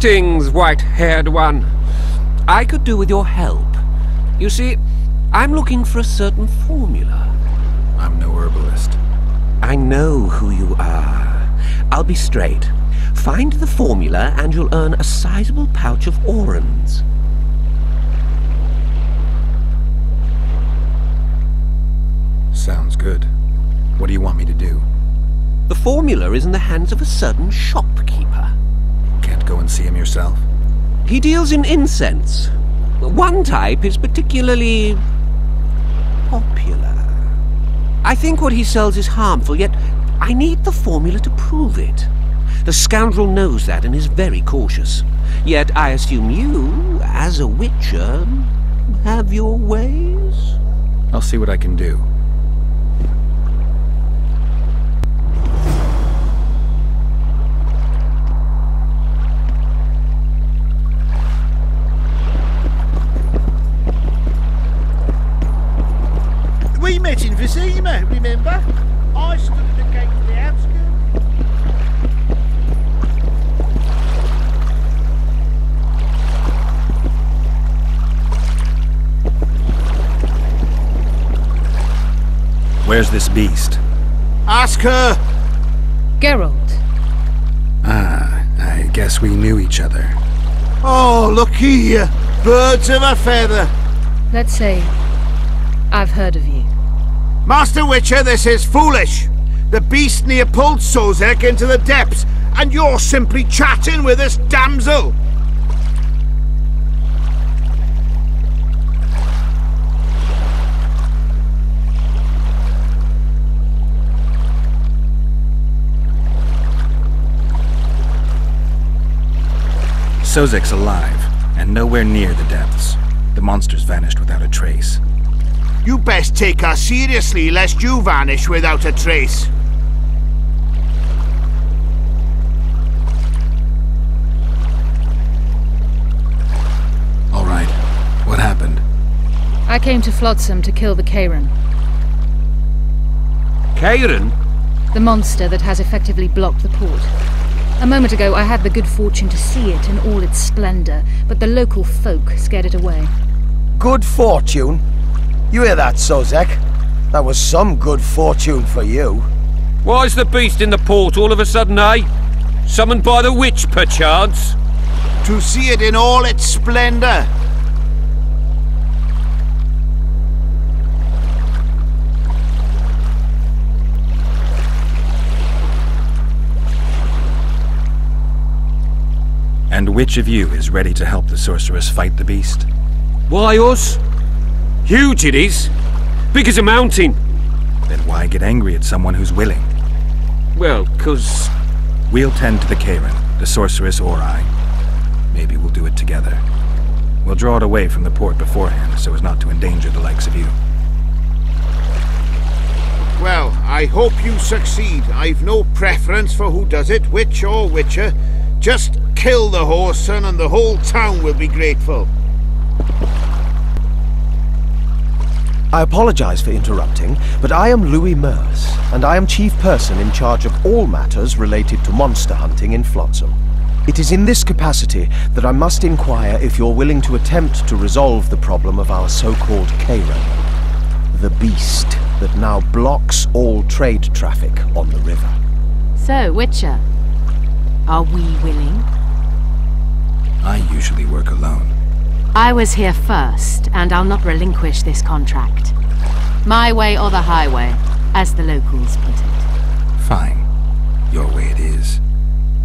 Greetings, white-haired one. I could do with your help. You see, I'm looking for a certain formula. I'm no herbalist. I know who you are. I'll be straight. Find the formula and you'll earn a sizable pouch of orans. Sounds good. What do you want me to do? The formula is in the hands of a certain shopkeeper. Can't go and see him yourself? He deals in incense. One type is particularly popular. I think what he sells is harmful, yet I need the formula to prove it. The scoundrel knows that and is very cautious. Yet I assume you, as a witcher, have your ways? I'll see what I can do. We met in Vizima, remember? I stood at the gate of the outskirts. Where's this beast? Ask her! Geralt. Ah, I guess we knew each other. Oh, look here! Birds of a feather! Let's say I've heard of you. Master Witcher, this is foolish! The beast near pulled Sozek into the depths, and you're simply chatting with this damsel! Sozek's alive, and nowhere near the depths. The monster's vanished without a trace. You best take her seriously, lest you vanish without a trace. All right. What happened? I came to Flotsam to kill the Karen, Karen? the monster that has effectively blocked the port. A moment ago I had the good fortune to see it in all its splendor, but the local folk scared it away. Good fortune? You hear that, Sozek? That was some good fortune for you. Why's the beast in the port all of a sudden, eh? Summoned by the witch, perchance? To see it in all its splendor. And which of you is ready to help the sorceress fight the beast? Why us? Huge it is. Big as a mountain. Then why get angry at someone who's willing? Well, 'cause... We'll tend to the Karen, the sorceress or I. Maybe we'll do it together. We'll draw it away from the port beforehand so as not to endanger the likes of you. Well, I hope you succeed. I've no preference for who does it, witch or witcher. Just kill the whoreson and the whole town will be grateful. I apologize for interrupting, but I am Louis Merce, and I am chief person in charge of all matters related to monster hunting in Flotsam. It is in this capacity that I must inquire if you're willing to attempt to resolve the problem of our so-called Karen, the beast that now blocks all trade traffic on the river. So, Witcher, are we willing? I usually work alone. I was here first, and I'll not relinquish this contract. My way or the highway, as the locals put it. Fine. Your way it is.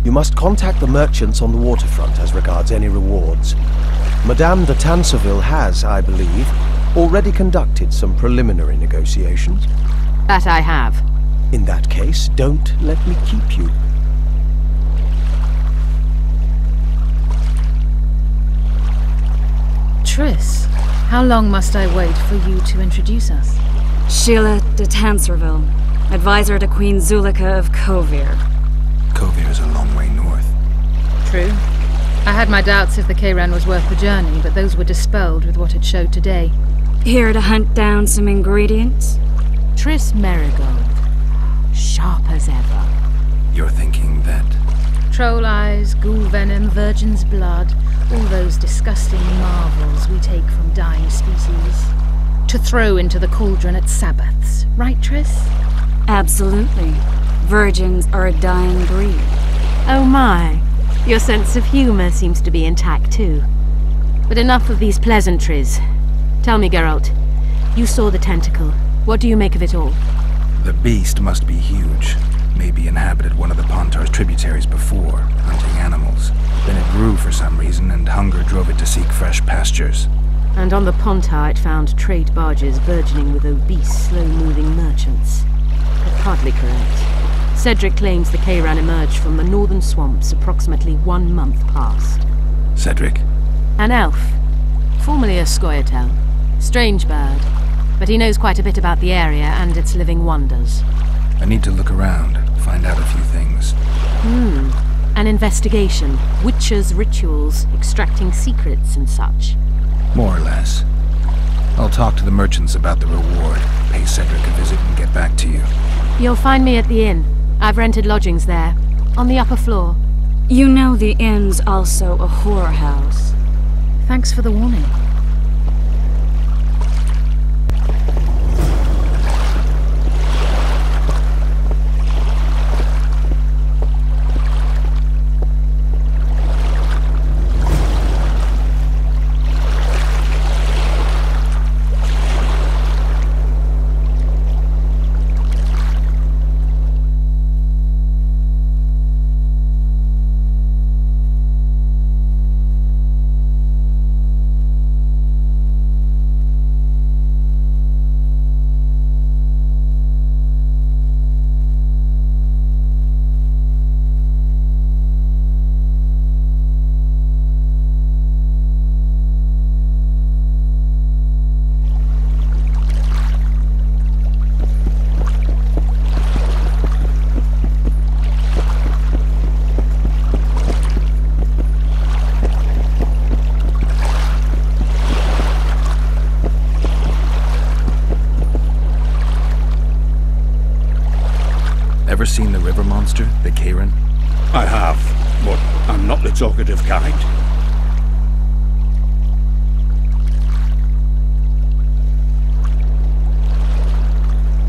You must contact the merchants on the waterfront as regards any rewards. Madame de Tanseville has, I believe, already conducted some preliminary negotiations. That I have. In that case, don't let me keep you. Triss, how long must I wait for you to introduce us? Sheila de Tanserville, advisor to Queen Zulika of Kovir. Kovir's a long way north. True. I had my doubts if the Karen was worth the journey, but those were dispelled with what it showed today. Here to hunt down some ingredients? Triss Merigold, sharp as ever. You're thinking that Troll eyes, ghoul venom, virgin's blood, all those disgusting marvels we take from dying species. To throw into the cauldron at Sabbaths, right, Triss? Absolutely. Virgins are a dying breed. Oh my. Your sense of humor seems to be intact too. But enough of these pleasantries. Tell me, Geralt. You saw the tentacle. What do you make of it all? The beast must be huge. Maybe inhabited one of the Pontar's tributaries before, hunting animals. Then it grew for some reason, and hunger drove it to seek fresh pastures. And on the Pontar it found trade barges burgeoning with obese, slow-moving merchants. But hardly correct. Cedric claims the Kayran emerged from the northern swamps approximately 1 month past. Cedric? An elf. Formerly a Scoia'tael. Strange bird. But he knows quite a bit about the area and its living wonders. I need to look around, find out a few things. An investigation. Witcher's rituals, extracting secrets and such. More or less. I'll talk to the merchants about the reward, pay Cedric a visit and get back to you. You'll find me at the inn. I've rented lodgings there, on the upper floor. You know the inn's also a whorehouse. Thanks for the warning. Ever seen the river monster, the Kayran? I have, but I'm not the talkative kind.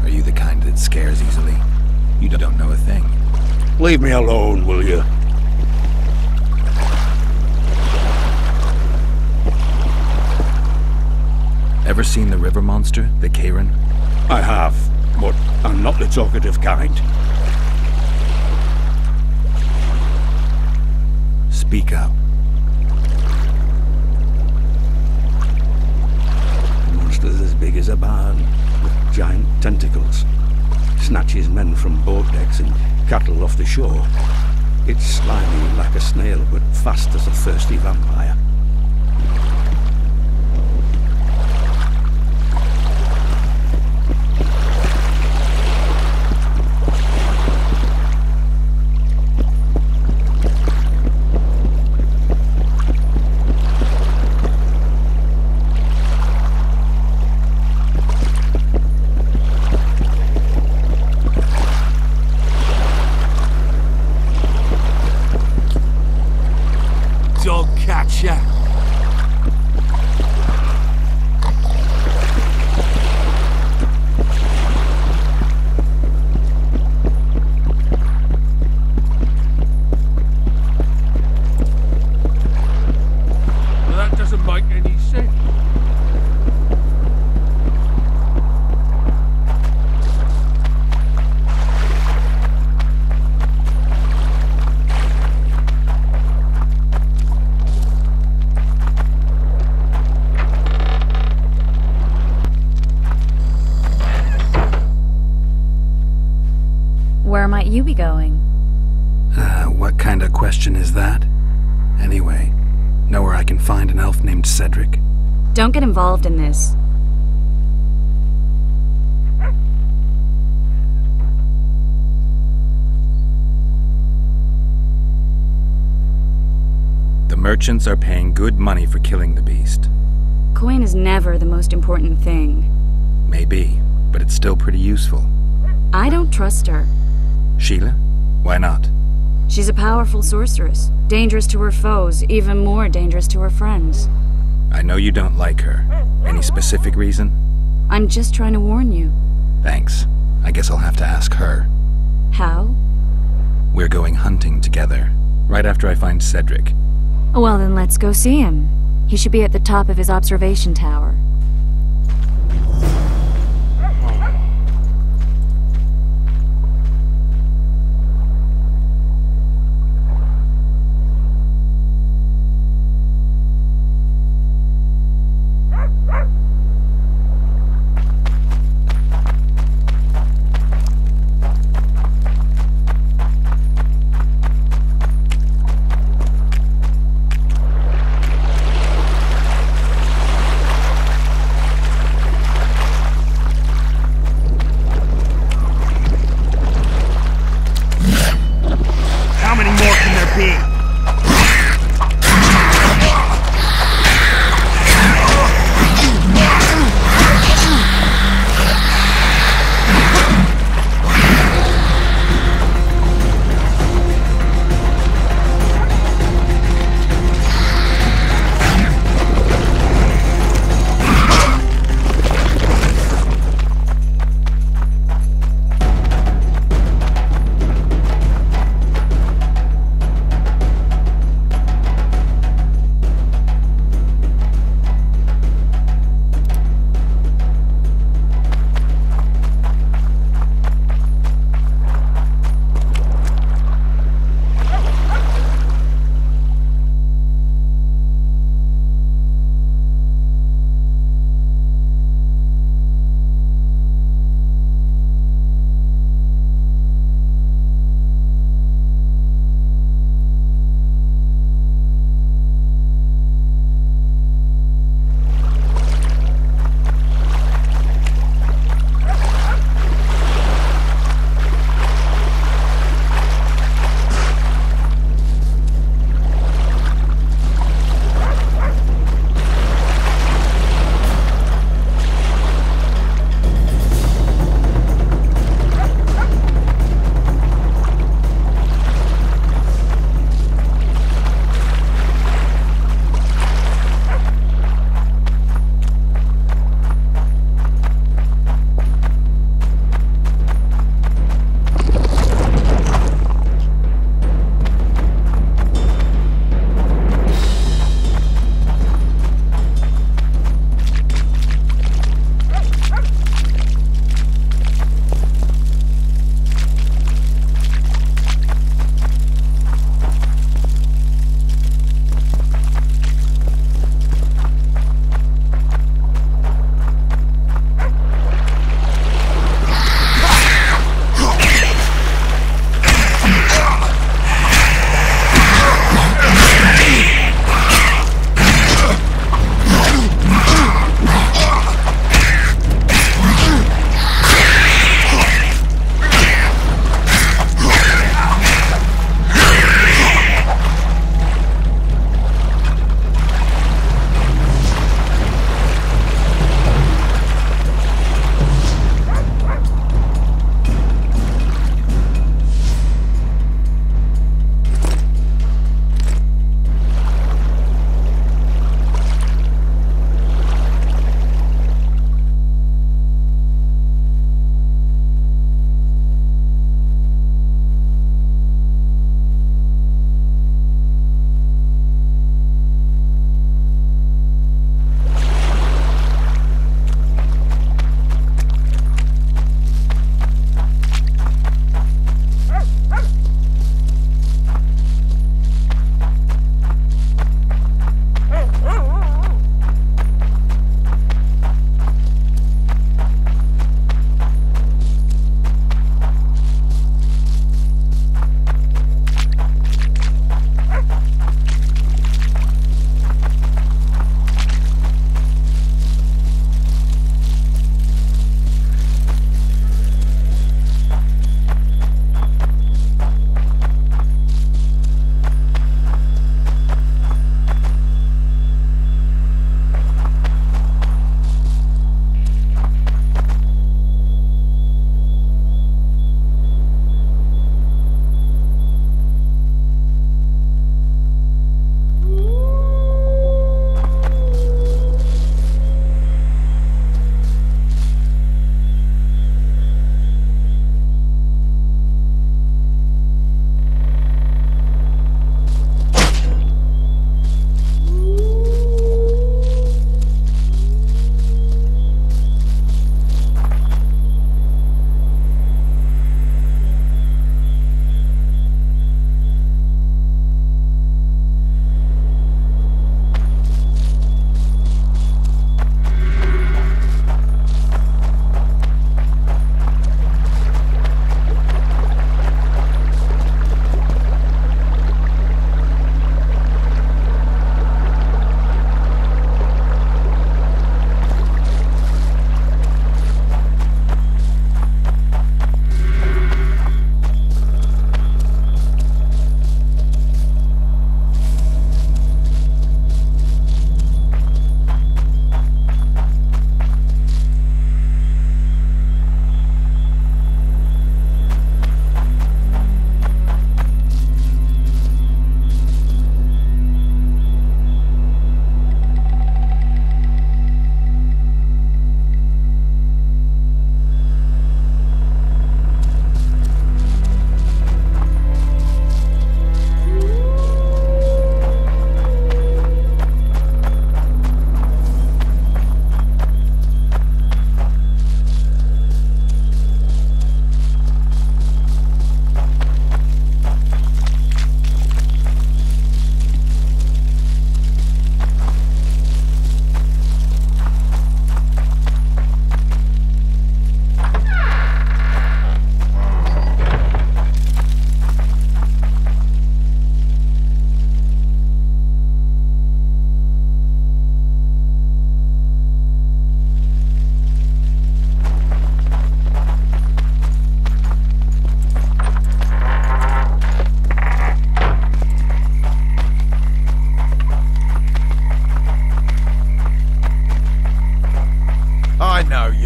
Are you the kind that scares easily? You don't know a thing. Leave me alone, will you? Ever seen the river monster, the Kayran? I have, but I'm not the talkative kind. Speak up. The monster's as big as a barn, with giant tentacles. Snatches men from boat decks and cattle off the shore. It's slimy like a snail, but fast as a thirsty vampire. Dogcatcher. Well, that doesn't make any sense. Where might you be going? What kind of question is that? Anyway, know where I can find an elf named Cedric? Don't get involved in this. The merchants are paying good money for killing the beast. Coin is never the most important thing. Maybe, but it's still pretty useful. I don't trust her. Sheila? Why not? She's a powerful sorceress. Dangerous to her foes, even more dangerous to her friends. I know you don't like her. Any specific reason? I'm just trying to warn you. Thanks. I guess I'll have to ask her. How? We're going hunting together, right after I find Cedric. Well, then let's go see him. He should be at the top of his observation tower.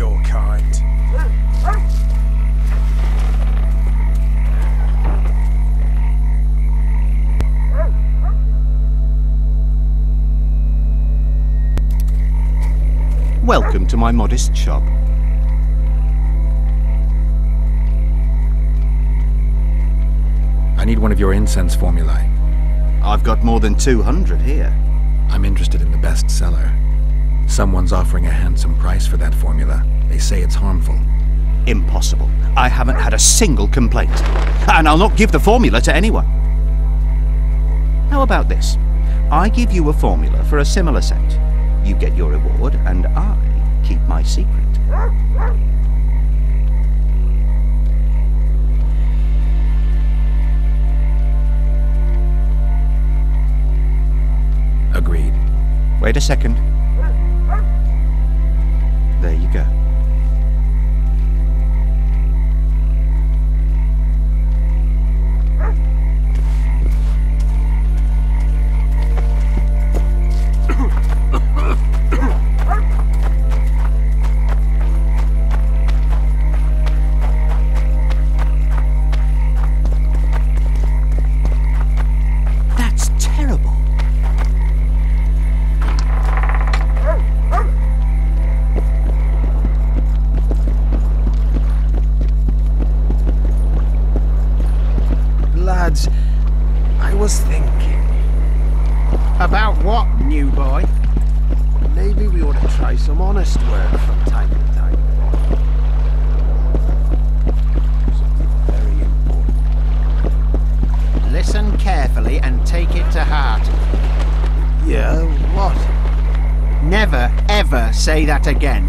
your kind. Welcome to my modest shop. I need one of your incense formulae. I've got more than 200 here. I'm interested in the bestseller. Someone's offering a handsome price for that formula. They say it's harmful. Impossible. I haven't had a single complaint. And I'll not give the formula to anyone. How about this? I give you a formula for a similar scent. You get your reward, and I keep my secret. Agreed. Wait a second. There you go. That's terrible. Lads, I was thinking. About what, new boy? Maybe we ought to try some honest work from time to time. Something very important. Listen carefully and take it to heart. Yeah, what? Never, ever say that again.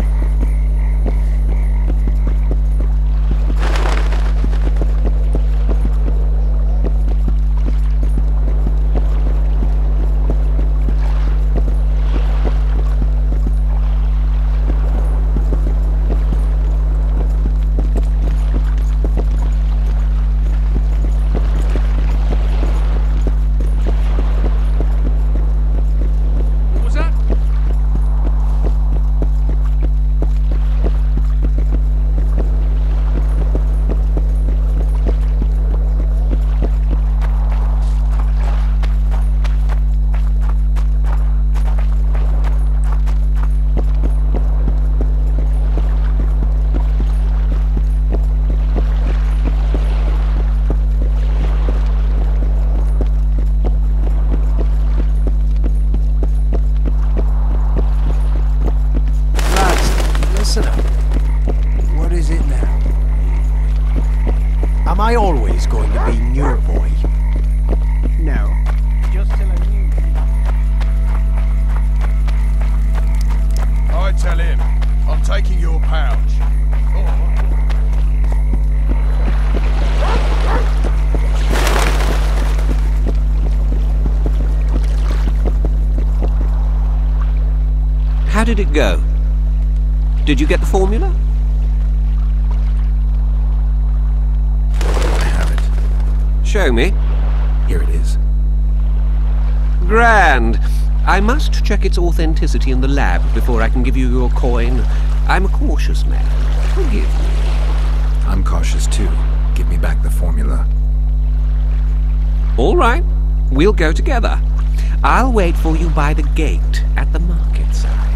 What was that? Lads, listen up. What is it now? Am I always going to be new boy? No, just till a new... I tell him, I'm taking your pouch. How did it go? Did you get the formula? I have it. Show me. Here it is. Grand. I must check its authenticity in the lab before I can give you your coin. I'm a cautious man. Forgive me. I'm cautious too. Give me back the formula. All right. We'll go together. I'll wait for you by the gate at the market side.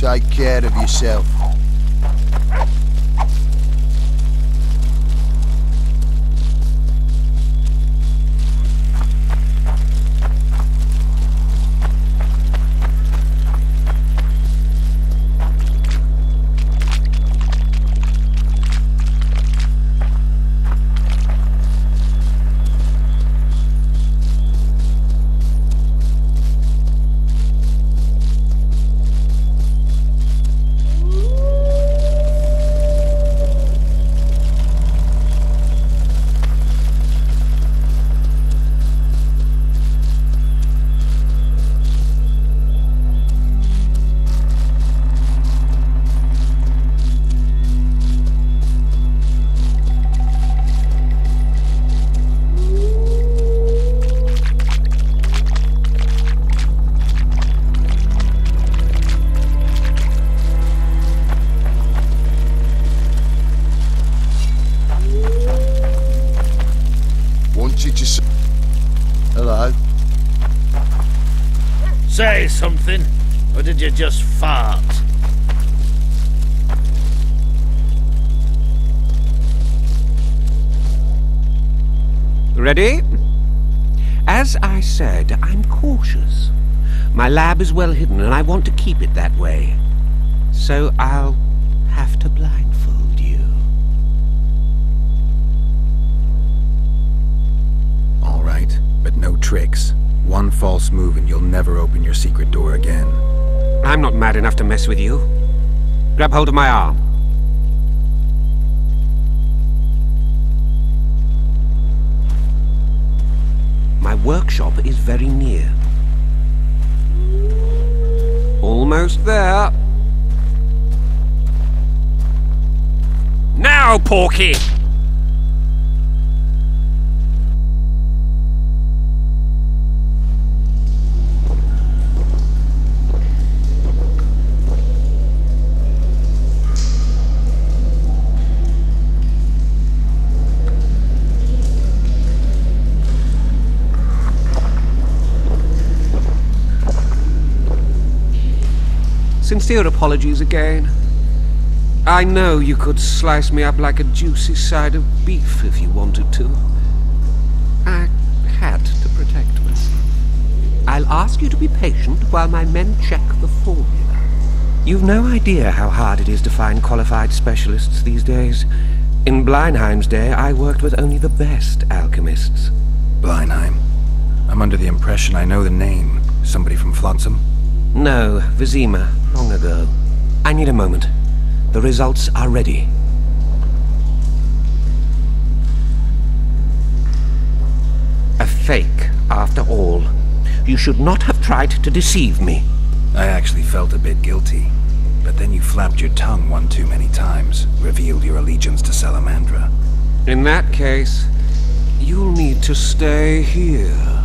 Take care of yourself. Hello. Say something, or did you just fart? Ready? As I said, I'm cautious. My lab is well hidden, and I want to keep it that way. So I'll have to blindfold you. All right, but no tricks. One false move and you'll never open your secret door again. I'm not mad enough to mess with you. Grab hold of my arm. My workshop is very near. Almost there. Now, Porky! Sincere apologies again. I know you could slice me up like a juicy side of beef if you wanted to. I had to protect myself. I'll ask you to be patient while my men check the formula. You've no idea how hard it is to find qualified specialists these days. In Bleinheim's day, I worked with only the best alchemists. Bleinheim? I'm under the impression I know the name. Somebody from Flotsam? No, Vizima, long ago. I need a moment. The results are ready. A fake, after all. You should not have tried to deceive me. I actually felt a bit guilty. But then you flapped your tongue one too many times, revealed your allegiance to Salamandra. In that case, you'll need to stay here.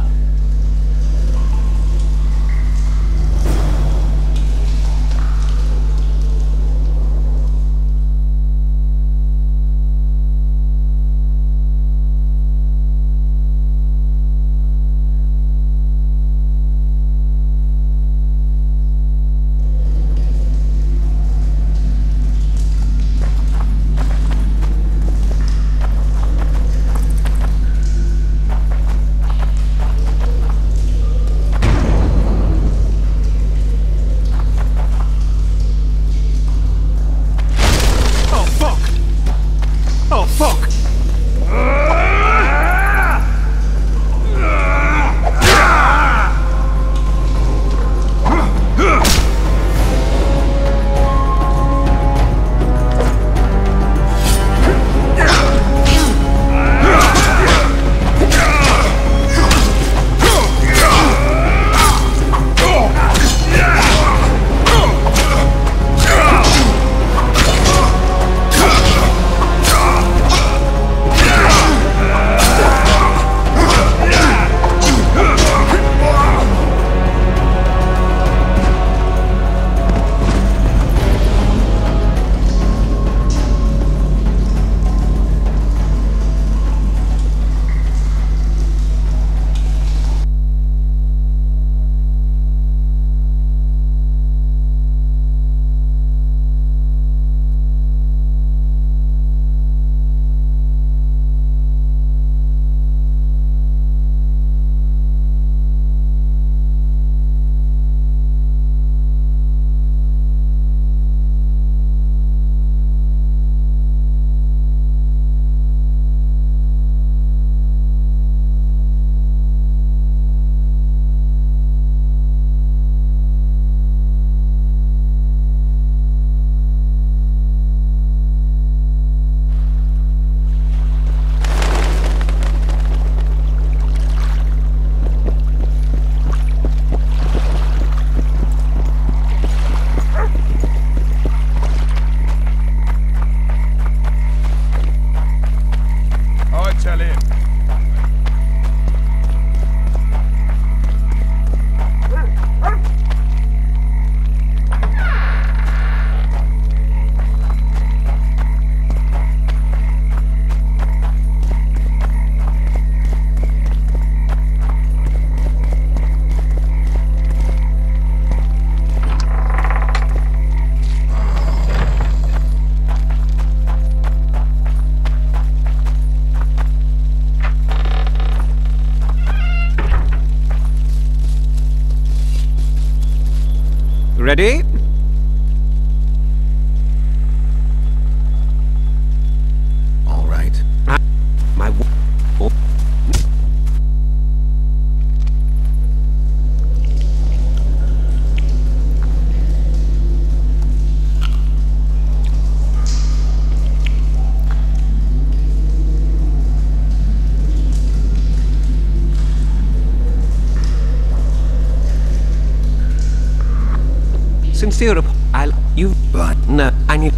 Ready? All right. My... Oh. Sincere, you... But... No, I need...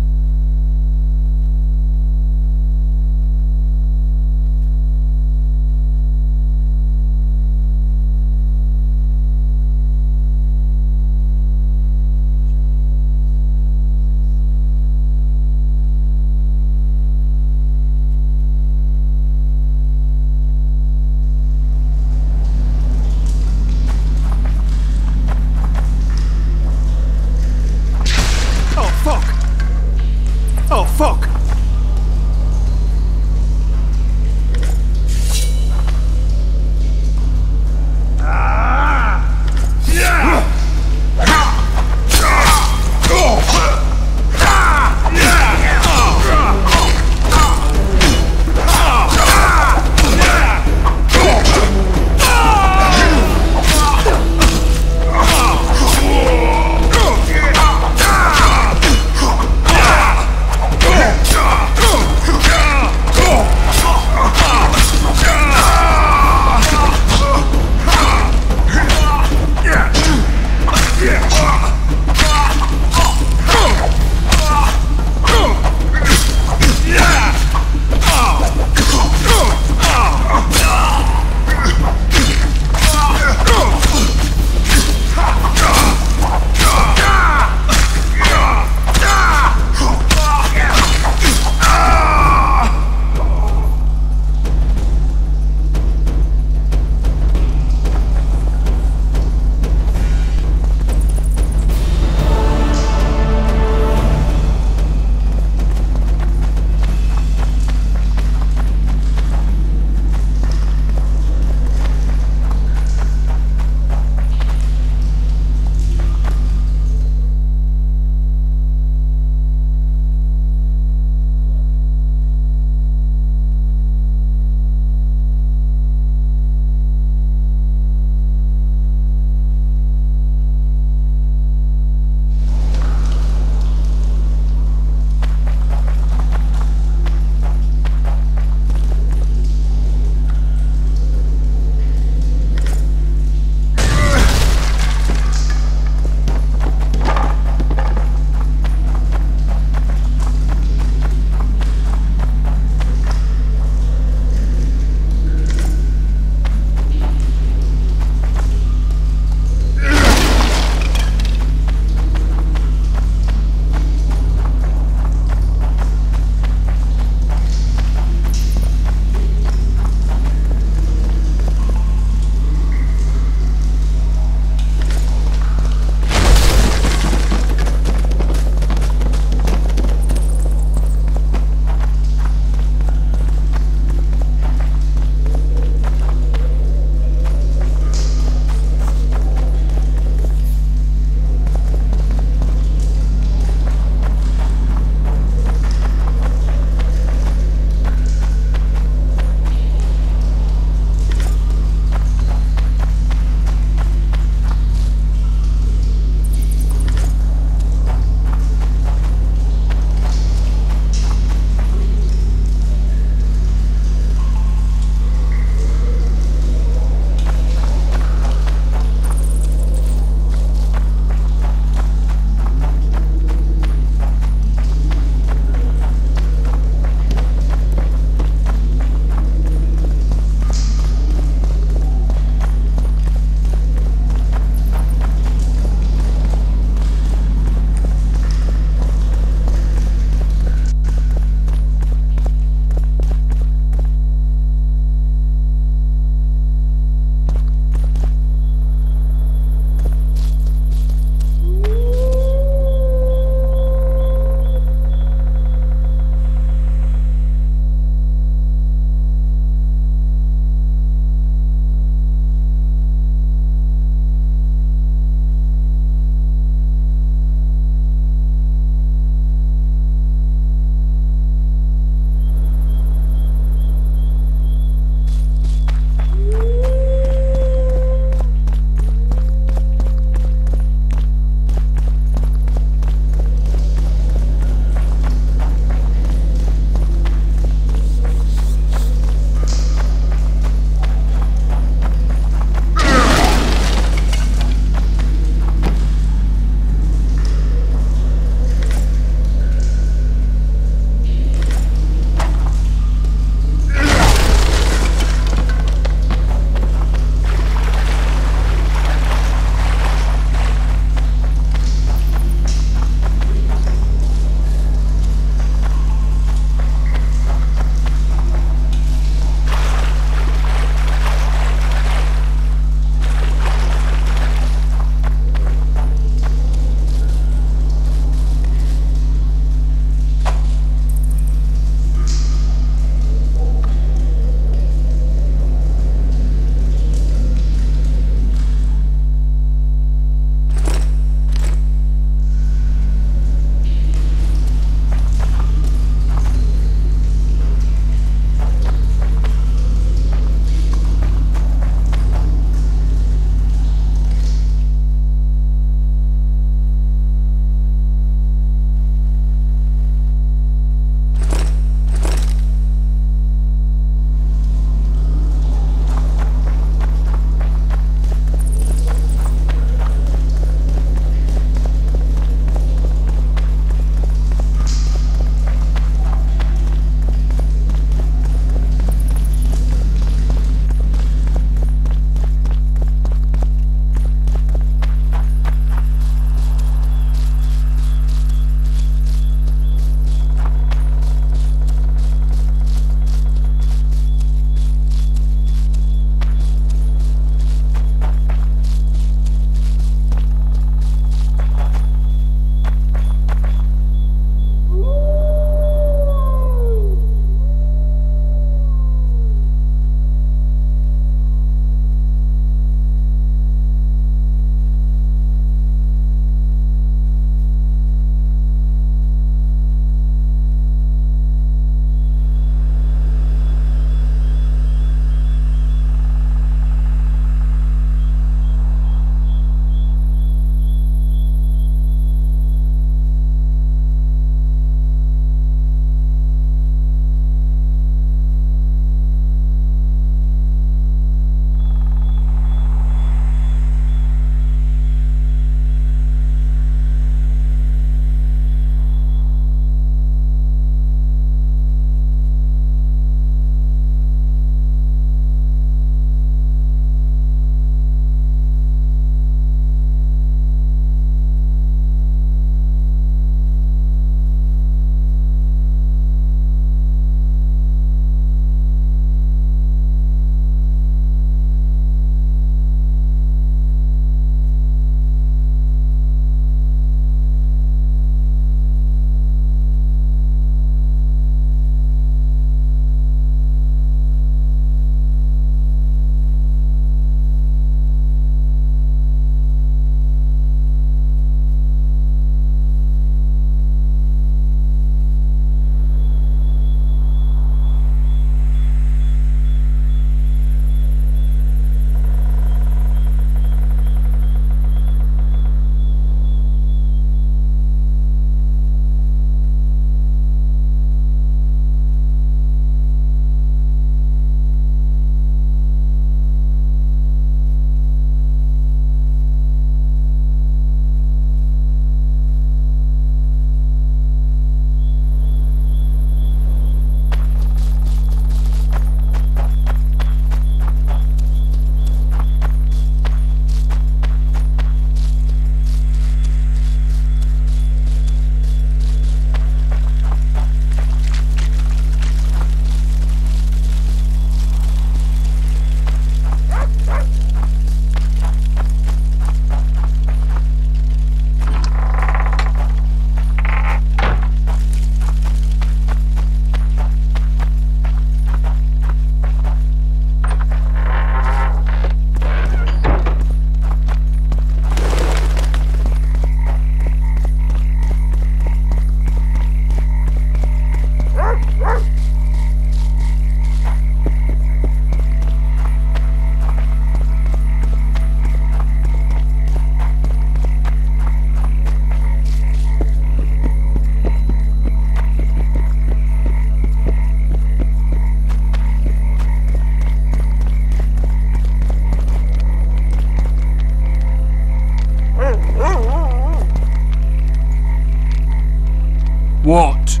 What?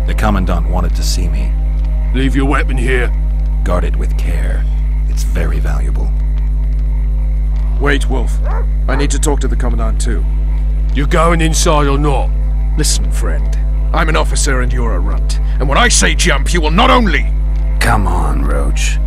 The Commandant wanted to see me. Leave your weapon here. Guard it with care. It's very valuable. Wait, Wolf. I need to talk to the Commandant too. You going inside or not? Listen, friend. I'm an officer and you're a runt. And when I say jump, you will not only... Come on, Roach.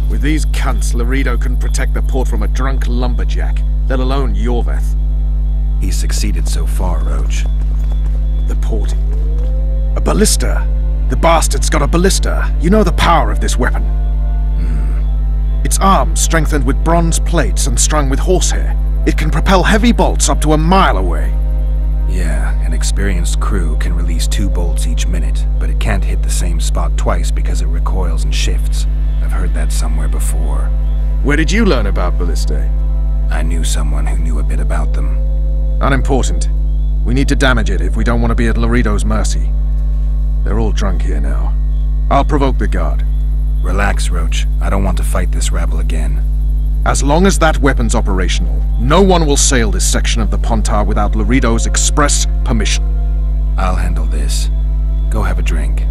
With these cunts, Laredo couldn't protect the port from a drunk lumberjack, let alone Yorveth. He's succeeded so far, Roach. The port. A ballista. The bastard's got a ballista. You know the power of this weapon. Its arms strengthened with bronze plates and strung with horsehair. It can propel heavy bolts up to a mile away. Yeah, an experienced crew can release 2 bolts each minute, but it can't hit the same spot twice because it recoils and shifts. I've heard that somewhere before. Where did you learn about ballistae? I knew someone who knew a bit about them. Unimportant. We need to damage it if we don't want to be at Laredo's mercy. They're all drunk here now. I'll provoke the guard. Relax, Roach. I don't want to fight this rabble again. As long as that weapon's operational, no one will sail this section of the Pontar without Laredo's express permission. I'll handle this. Go have a drink.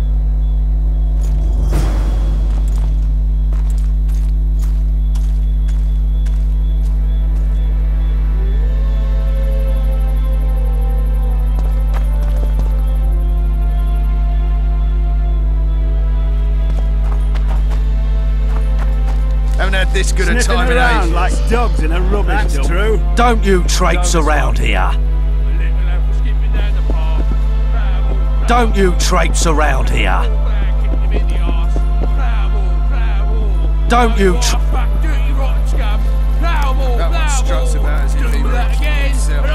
Haven't had this good a time in ages. Like dogs in a rubbish dump. That's true. Don't you traipse around here. Don't you traipse around here. Don't you That one struts about as if he were a king himself.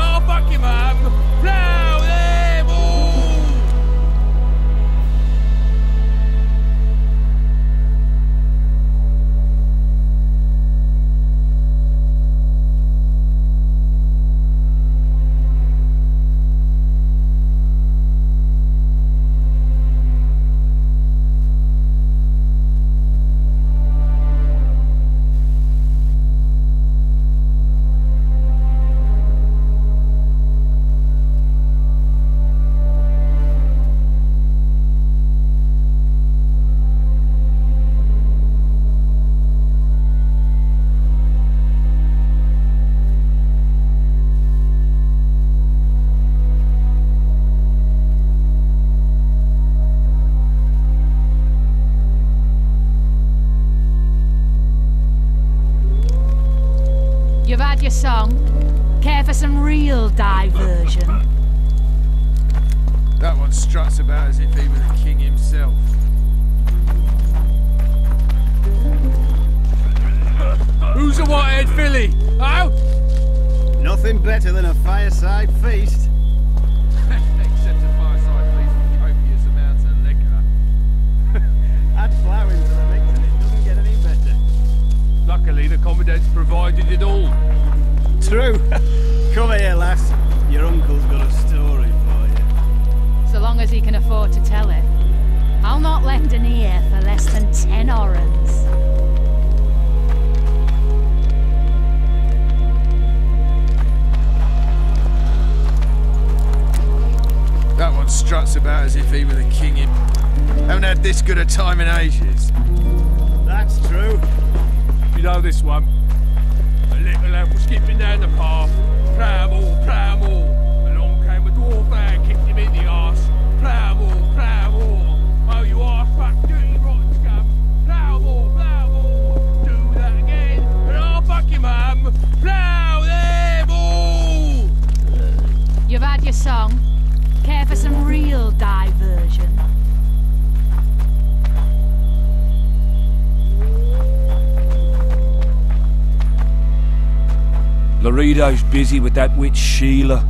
You've had your song. Care for some real diversion? That one struts about as if he were the king himself. Who's a white-haired filly? Oh? Nothing better than a fireside feast. Except a fireside feast with copious amounts of liquor. Add flour into the mix and it doesn't get any better. Luckily, the Commandant's provided it all. True. Come here, lass. Your uncle's got a story for you. So long as he can afford to tell it. I'll not lend an ear for less than 10 orens. That one struts about as if he were the king him. Haven't had this good a time in ages. That's true. You know this one. A little lad was skipping down the path. Plough 'em all, plough 'em all. Along came a dwarf and kicked him in the arse. Plough 'em all, plough 'em all. Oh, you arse fuck, dirty rotten scum. Plough 'em all, plough 'em all. Do that again, and I'll fuck your mum. Plough them all. You've had your song. Care for some real diversion? Laredo's busy with that witch Sheila.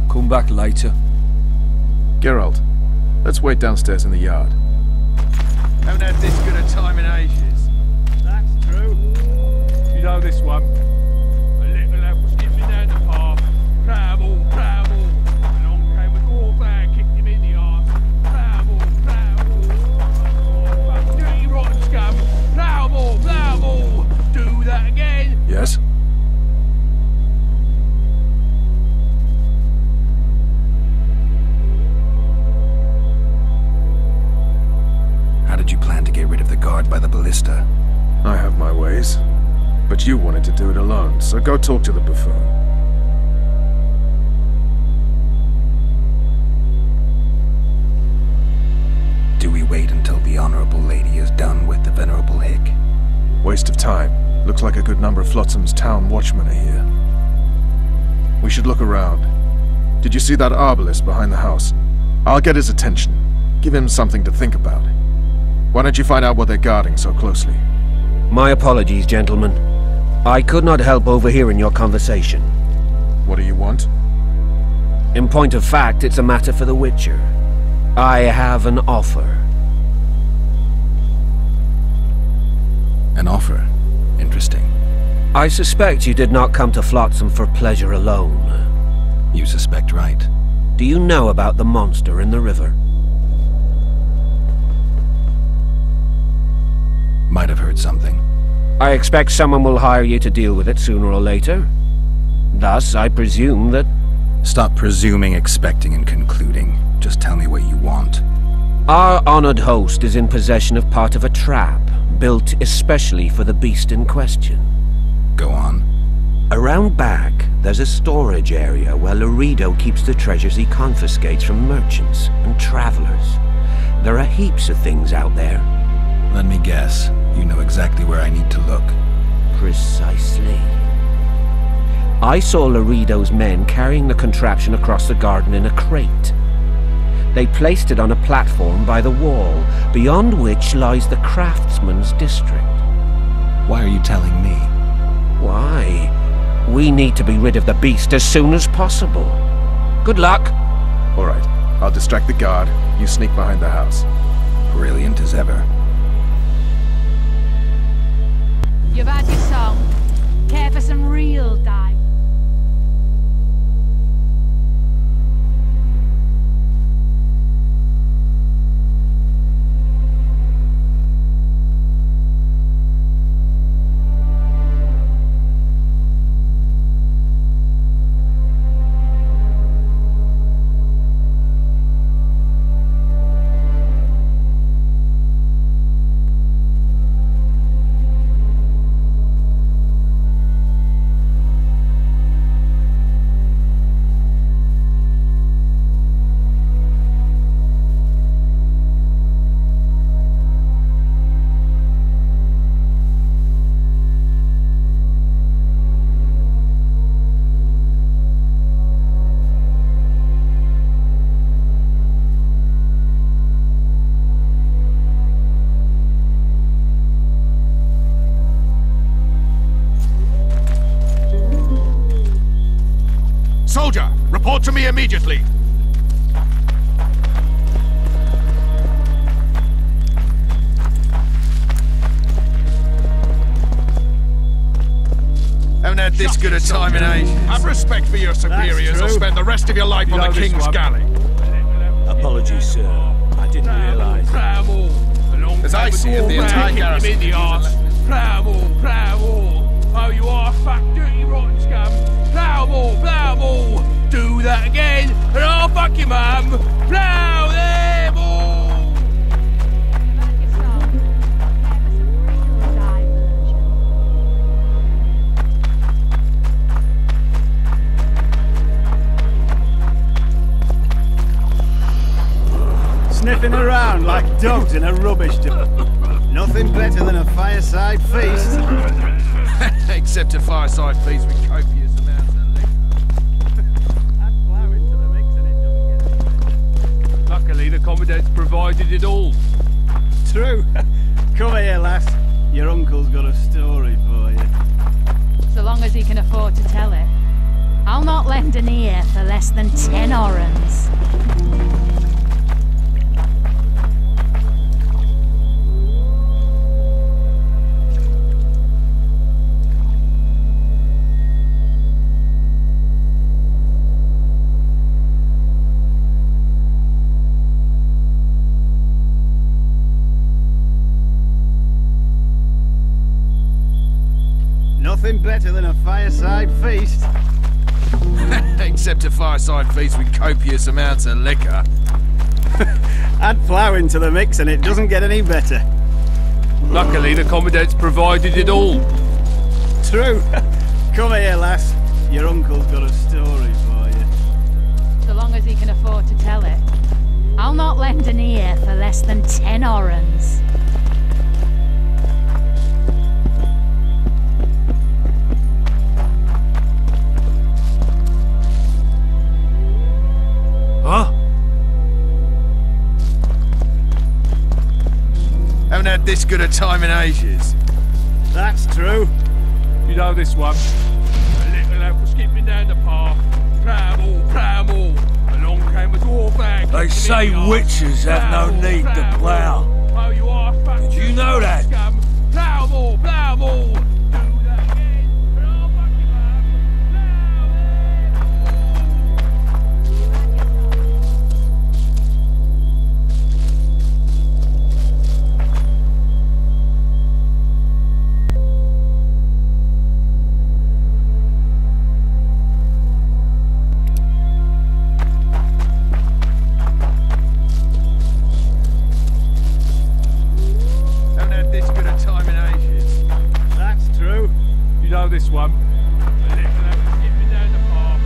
Come back later. Geralt, let's wait downstairs in the yard. Haven't had this good a time in ages. That's true. You know this one. A little lad was skipping down the path. Plough 'em all, plough 'em all. Along came a dwarf and kicked him in the arse. Plough 'em all, plough 'em all. ballista. I have my ways. But you wanted to do it alone, so go talk to the buffoon. Do we wait until the honorable lady is done with the venerable hick? Waste of time. Looks like a good number of Flotsam's town watchmen are here. We should look around. Did you see that arbalist behind the house? I'll get his attention. Give him something to think about. Why don't you find out what they're guarding so closely? My apologies, gentlemen. I could not help overhearing your conversation. What do you want? In point of fact, it's a matter for the Witcher. I have an offer. An offer? Interesting. I suspect you did not come to Flotsam for pleasure alone. You suspect right. Do you know about the monster in the river? Might have heard something. I expect someone will hire you to deal with it sooner or later. Thus, I presume that... Stop presuming, expecting, and concluding. Just tell me what you want. Our honored host is in possession of part of a trap, built especially for the beast in question. Go on. Around back, there's a storage area where Laredo keeps the treasures he confiscates from merchants and travelers. There are heaps of things out there. Let me guess. You know exactly where I need to look. Precisely. I saw Laredo's men carrying the contraption across the garden in a crate. They placed it on a platform by the wall, beyond which lies the craftsman's district. Why are you telling me? Why? We need to be rid of the beast as soon as possible. Good luck. All right. I'll distract the guard. You sneak behind the house. Brilliant as ever. You've had your song. Care for some real dive? Soldier, report to me immediately. Haven't had this good a time in ages. Have respect for your superiors or spend the rest of your life on the King's galley. Apologies, sir. I didn't realise. As I see it, the entire garrison... Oh, you are fat, dirty, rotten scum. Plough them all. Do that again, and I'll fuck you, mum. Plough them all. Sniffing around like dogs in a rubbish dump. Nothing better than a fireside feast. Except a fireside feast with copious amounts of liquor. Add flour into the mix and it doesn't get any better. Luckily, the Commandant's provided it all. True. Come here, lass. Your uncle's got a story for you. So long as he can afford to tell it. I'll not lend an ear for less than 10 orens. Nothing better than a fireside feast. Except a fireside feast with copious amounts of liquor. Add flour into the mix and it doesn't get any better. Luckily, the Commandant's provided it all. True. Come here, lass. Your uncle's got a story for you. So long as he can afford to tell it. I'll not lend an ear for less than 10 orens. Huh? Haven't had this good a time in ages. That's true. You know this one. A little lad was skipping down the path. Plough all. Along came a dwarf and They say witches have no need to plough. Oh, you are fucking. Did you know that? Plough all. Do that again. Oh, fucking this one. A little lad was skipping down the path.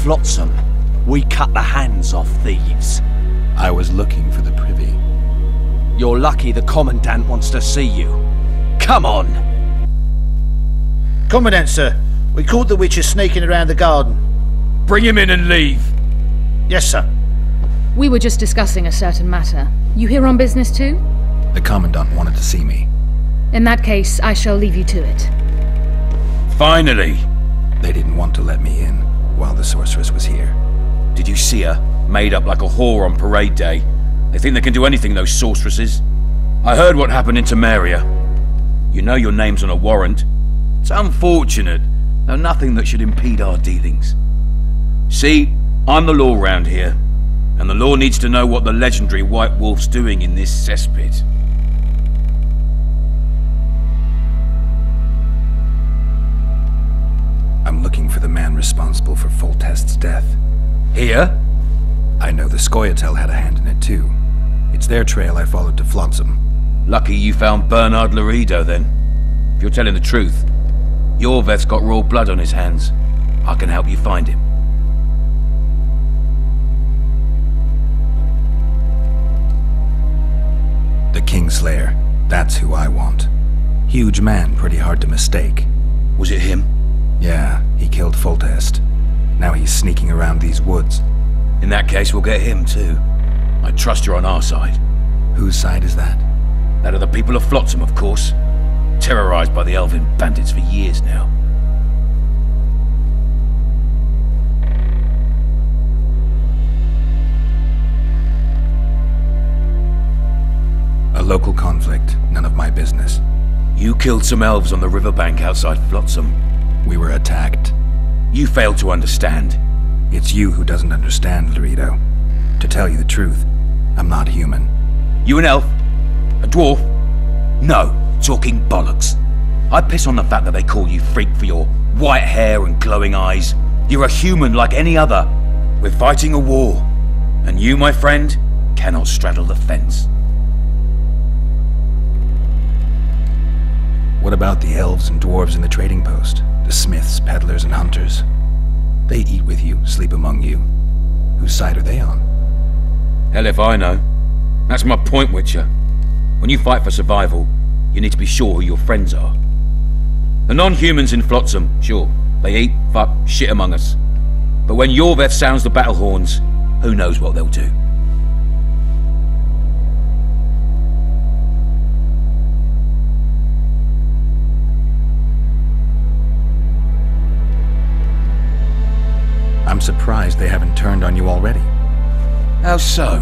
Flotsam, we cut the hands off thieves. I was looking for the privy. You're lucky the Commandant wants to see you. Come on! Commandant, sir. We caught the witcher sneaking around the garden. Bring him in and leave. Yes, sir. We were just discussing a certain matter. You here on business too? The Commandant wanted to see me. In that case, I shall leave you to it. Finally! They didn't want to let me in while the sorceress was here. Did you see her? Made up like a whore on parade day. They think they can do anything, those sorceresses. I heard what happened in Temeria. You know your name's on a warrant. It's unfortunate, though nothing that should impede our dealings. See, I'm the law round here, and the law needs to know what the legendary White Wolf's doing in this cesspit. I'm looking for the man responsible for Foltest's death. Here? I know the Scoia'tael had a hand in it too. It's their trail I followed to Flotsam. Lucky you found Bernard Laredo then. If you're telling the truth, Yorveth's got raw blood on his hands. I can help you find him. The Kingslayer. That's who I want. Huge man, pretty hard to mistake. Was it him? Yeah, he killed Foltest. Now he's sneaking around these woods. In that case, we'll get him too. I trust you're on our side. Whose side is that? That of the people of Flotsam, of course. Terrorized by the elven bandits for years now. A local conflict, none of my business. You killed some elves on the riverbank outside Flotsam. We were attacked. You failed to understand. It's you who doesn't understand, Dorito. To tell you the truth, I'm not human. You an elf? A dwarf? No, talking bollocks. I piss on the fact that they call you freak for your white hair and glowing eyes. You're a human like any other. We're fighting a war. And you, my friend, cannot straddle the fence. What about the elves and dwarves in the trading post? The smiths, peddlers, and hunters? They eat with you, sleep among you. Whose side are they on? Hell if I know. That's my point, Witcher. When you fight for survival, you need to be sure who your friends are. The non-humans in Flotsam, sure, they eat, fuck, shit among us. But when Yorveth sounds the battle horns, who knows what they'll do. I'm surprised they haven't turned on you already. How so?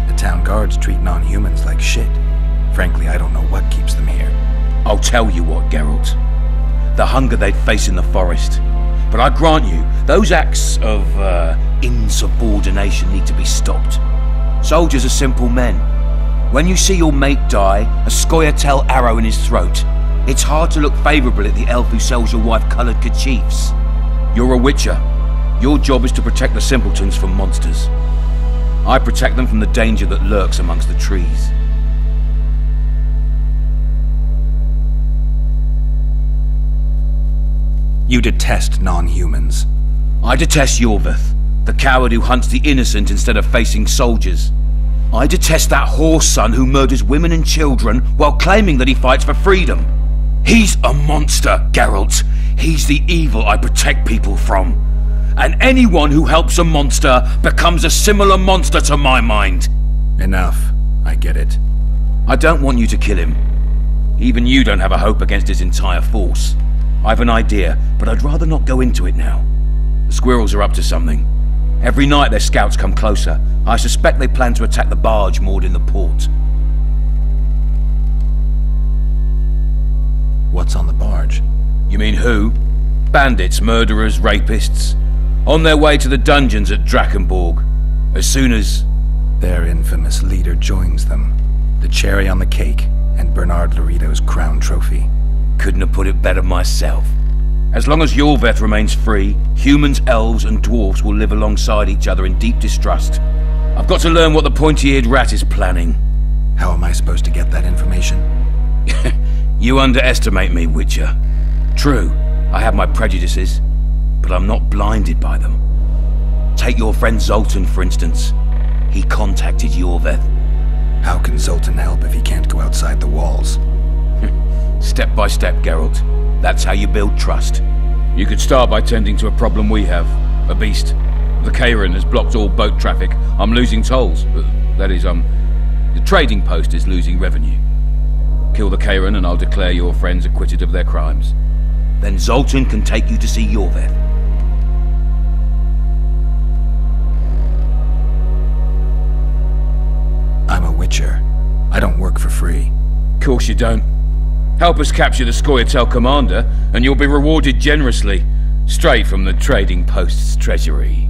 The town guards treat non-humans like shit. Frankly, I don't know what keeps them here. I'll tell you what, Geralt. The hunger they'd face in the forest. But I grant you, those acts of, insubordination need to be stopped. Soldiers are simple men. When you see your mate die, a scoia'tael arrow in his throat, it's hard to look favourably at the elf who sells your wife coloured kerchiefs. You're a witcher. Your job is to protect the simpletons from monsters. I protect them from the danger that lurks amongst the trees. You detest non-humans. I detest Yorveth, the coward who hunts the innocent instead of facing soldiers. I detest that whore son who murders women and children while claiming that he fights for freedom. He's a monster, Geralt. He's the evil I protect people from. And anyone who helps a monster becomes a similar monster to my mind. Enough. I get it. I don't want you to kill him. Even you don't have a hope against his entire force. I've an idea, but I'd rather not go into it now. The squirrels are up to something. Every night their scouts come closer. I suspect they plan to attack the barge moored in the port. What's on the barge? You mean who? Bandits, murderers, rapists. On their way to the dungeons at Drakenborg. As soon as... their infamous leader joins them. The cherry on the cake, and Bernard Laurito's crown trophy. Couldn't have put it better myself. As long as Yorveth remains free, humans, elves, and dwarves will live alongside each other in deep distrust. I've got to learn what the pointy-eared rat is planning. How am I supposed to get that information? You underestimate me, Witcher. True, I have my prejudices, but I'm not blinded by them. Take your friend Zoltan, for instance. He contacted Yorveth. How can Zoltan help if he can't go outside the walls? Step by step, Geralt. That's how you build trust. You could start by tending to a problem we have. A beast. The Kairan has blocked all boat traffic. I'm losing tolls. That is, the trading post is losing revenue. Kill the Kairan and I'll declare your friends acquitted of their crimes. Then Zoltan can take you to see Yorveth. I'm a witcher. I don't work for free. Course you don't. Help us capture the scoia'tael commander, and you'll be rewarded generously, straight from the trading post's treasury.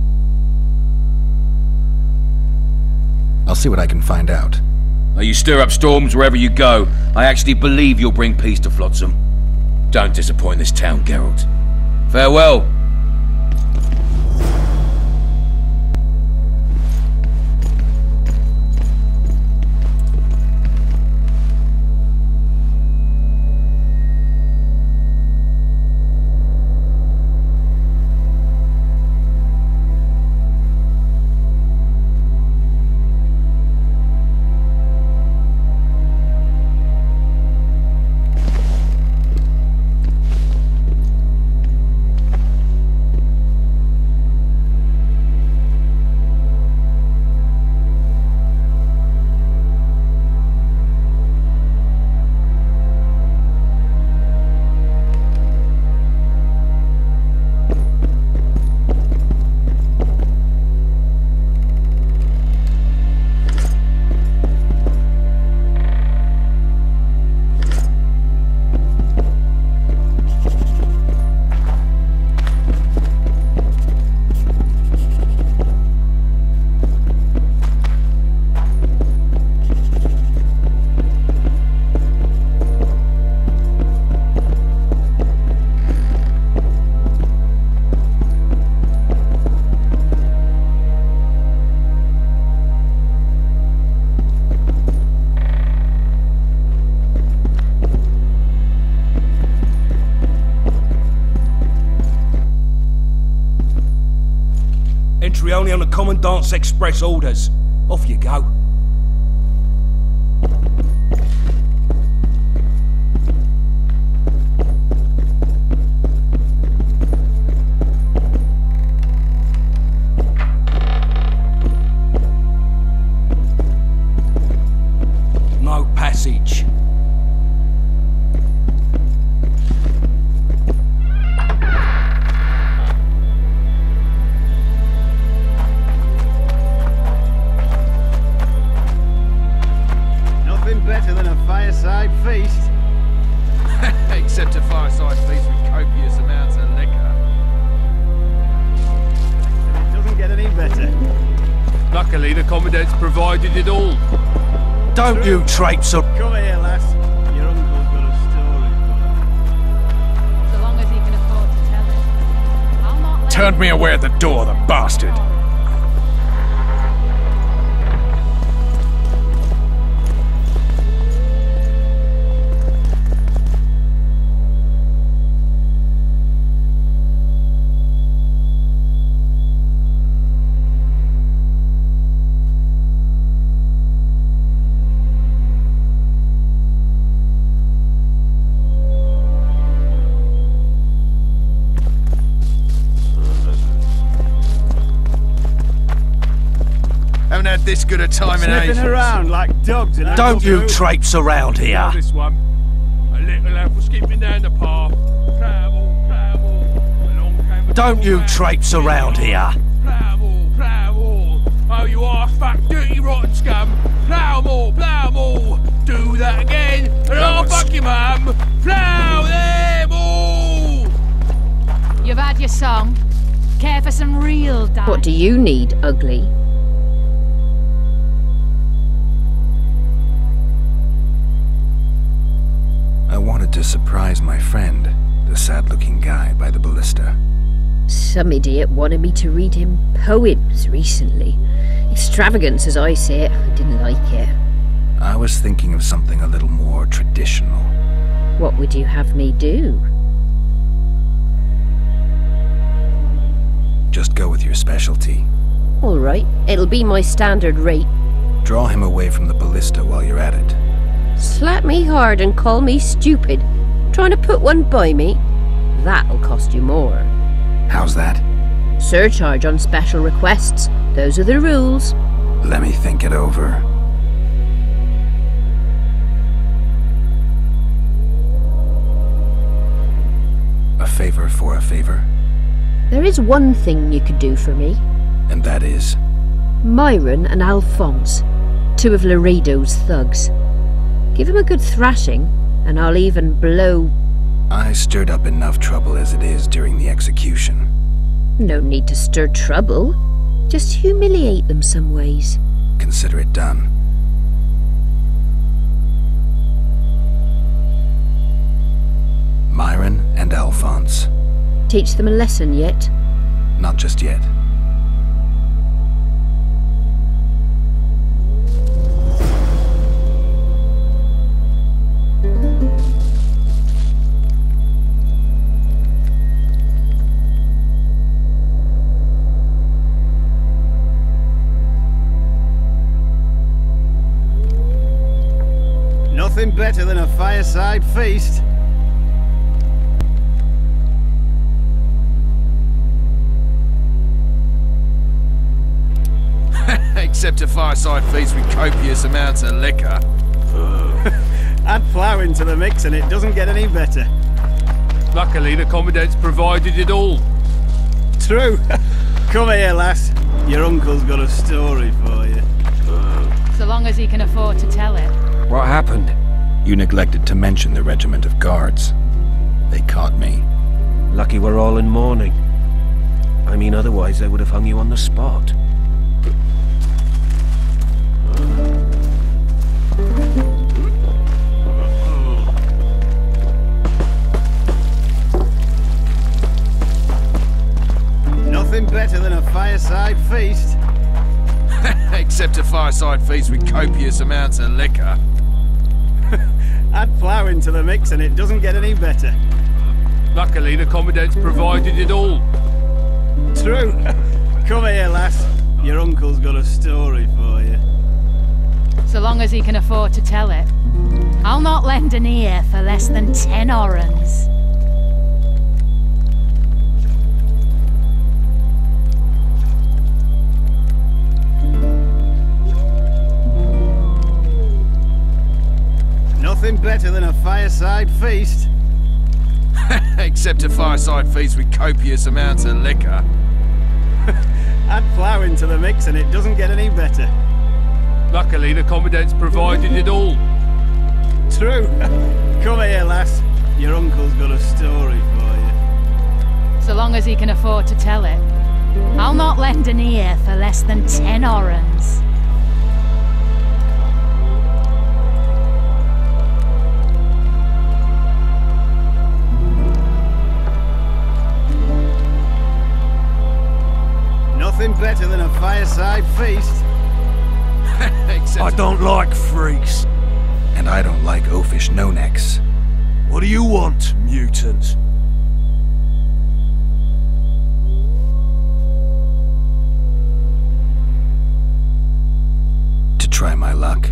I'll see what I can find out. You stir up storms wherever you go. I actually believe you'll bring peace to Flotsam. Don't disappoint this town, Geralt. Farewell. entry only on the Commandant's express orders. Off you go. No passage. Better than a fireside feast. Except a fireside feast with copious amounts of liquor. It doesn't get any better. Luckily, the Commandant's provided it all. Don't you traipse up. Come here, lass. Your uncle's got a story for you. So long as he can afford to tell it. I'll not let Turned me away at the door, the bastard. Had this good a time in ages. Sniffing around like dogs in Don't you traipse around here. This one. A little lad was skipping down the path. Travel. Along came a Don't you traipse around here. Travel. Oh, you arse fat, dirty, rotten scum. Plough more. Do that again, and I'll fuck your mum. Plough them all. You've had your song. Care for some real dice? What do you need, ugly? I wanted to surprise my friend, the sad-looking guy by the ballista. Some idiot wanted me to read him poems recently. Extravagance, as I say it. I didn't like it. I was thinking of something a little more traditional. What would you have me do? Just go with your specialty. All right, it'll be my standard rate. Draw him away from the ballista while you're at it. Slap me hard and call me stupid. Trying to put one by me? That'll cost you more. How's that? Surcharge on special requests. Those are the rules. Let me think it over. A favor for a favor? There is one thing you could do for me. And that is? Myron and Alphonse, two of Laredo's thugs. Give him a good thrashing, and I'll even blow... I stirred up enough trouble as it is during the execution. No need to stir trouble. Just humiliate them some ways. Consider it done. Myron and Alphonse. Teach them a lesson yet? Not just yet. Nothing better than a fireside feast. Except a fireside feast with copious amounts of liquor. Add plough into the mix and it doesn't get any better. Luckily, the Commandant's provided it all. True. Come here, lass. Your uncle's got a story for you. So long as he can afford to tell it. What happened? You neglected to mention the regiment of guards. They caught me. Lucky we're all in mourning. I mean, otherwise they would have hung you on the spot. Nothing better than a fireside feast. Except a fireside feast with copious amounts of liquor. Add plough into the mix and it doesn't get any better. Luckily, the Commandant's provided it all. True. Come here, lass. uncle's got a story for you. So long as he can afford to tell it. I'll not lend an ear for less than 10 orens. Nothing better than a fireside feast. Except a fireside feast with copious amounts of liquor. Add plough into the mix and it doesn't get any better. Luckily, the Commandant's provided it all. True. Come here, lass. Your uncle's got a story for you. So long as he can afford to tell it. I'll not lend an ear for less than 10 orens. Nothing better than a fireside feast. I don't like freaks. And I don't like oafish no-necks. What do you want, mutant? To try my luck.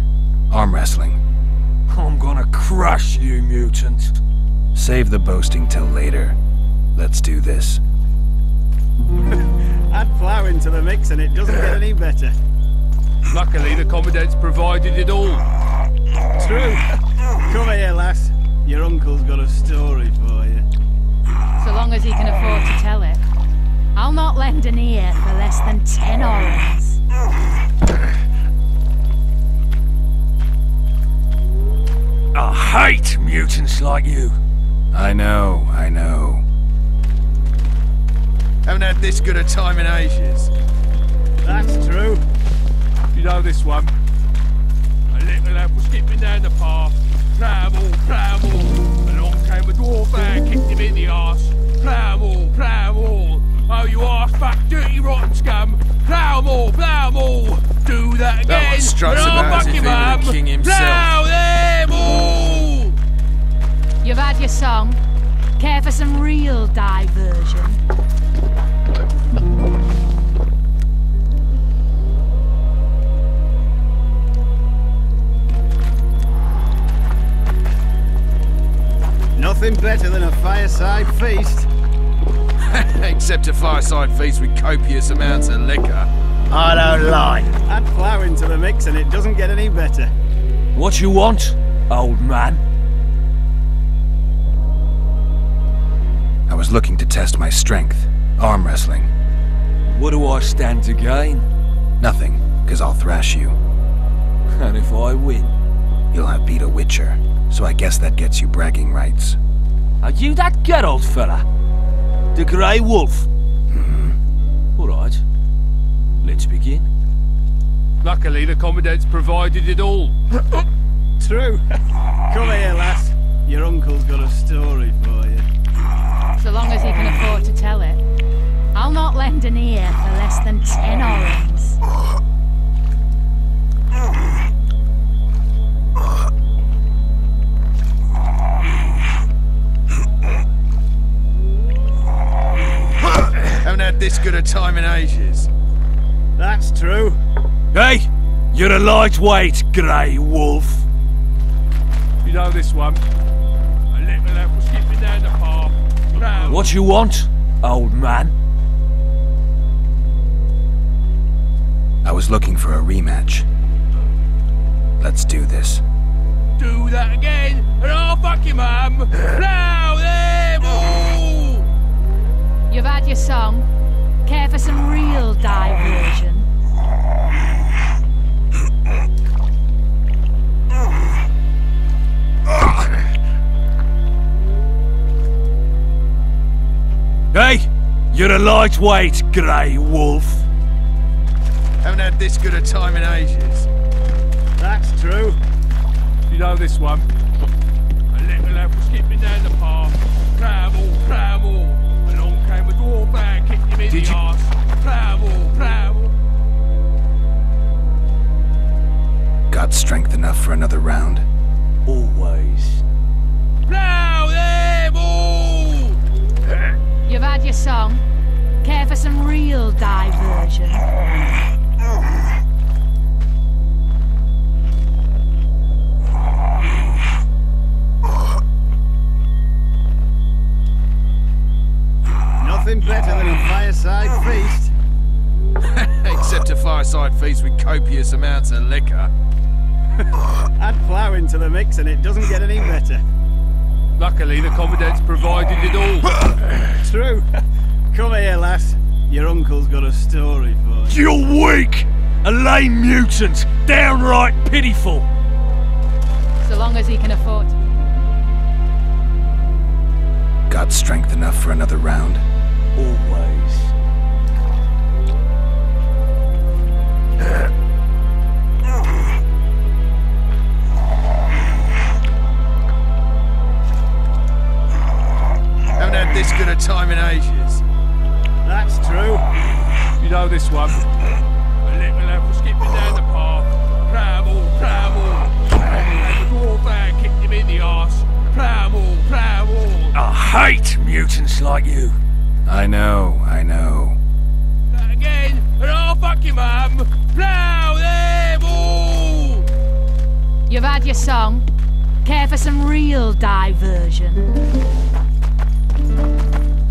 Arm wrestling. I'm gonna crush you, mutant. Save the boasting till later. Let's do this. Add plough into the mix and it doesn't get any better. Luckily, the Commandant's provided it all. True. Come here, lass. Your uncle's got a story for you. So long as he can afford to tell it. I'll not lend an ear for less than 10 orens. I hate mutants like you. I know. Haven't had this good a time in ages. That's true. You know this one. A little lad was skipping down the path. Plough-all. Along came a dwarf and kicked him in the arse. Plough-all. Oh, you arse-back, dirty rotten scum. Plough-all. Do that again. That one struts about as if he were the king himself. Plough them all! You've had your song. Care for some real diversion? Nothing better than a fireside feast. Except a fireside feast with copious amounts of liquor. I don't lie. Add plough into the mix and it doesn't get any better. What you want, old man? I was looking to test my strength. Arm wrestling. What do I stand to gain? Nothing, 'cause I'll thrash you. And if I win? You'll have beat a witcher, so I guess that gets you bragging rights. Are you that Geralt fella? The Grey Wolf? All right. Let's begin. Luckily, the Commandant's provided it all. True. Come here, lass. Your uncle's got a story for you. So long as he can afford to tell it. I'll not lend an ear for less than 10 orens. Haven't had this good a time in ages. That's true. Hey, you're a lightweight, Grey Wolf. You know this one. A little lad was skipping down the path. What you want, old man? I was looking for a rematch. Let's do this. Do that again, and I'll fuck your mum. Plough them all! You've had your song. Care for some real diversion? Hey, you're a lightweight, Grey Wolf. Haven't had this good a time in ages. That's true. You know this one. A little lad was skipping down the path. Plough-all. Along came a dwarf and kicked him in the arse. Plough-all. Got strength enough for another round? Always. Plough them all! You've had your song. Care for some real diversion? fireside feast with copious amounts of liquor. Add plough into the mix and it doesn't get any better. Luckily, the Commandant's provided it all. True. Come here, lass. Your uncle's got a story for you. You're weak! A lame mutant! Downright pitiful! So long as he can afford. Got strength enough for another round? Always. Haven't had this good a time in ages. That's true. You know this one. A little lad was skipping down the path. Pramble, pramble. And the dwarf man kicked him in the arse. Pramble, pramble. I hate mutants like you. I know. That again, and I'll fuck you, mum. Plough them all. You've had your song. Care for some real diversion?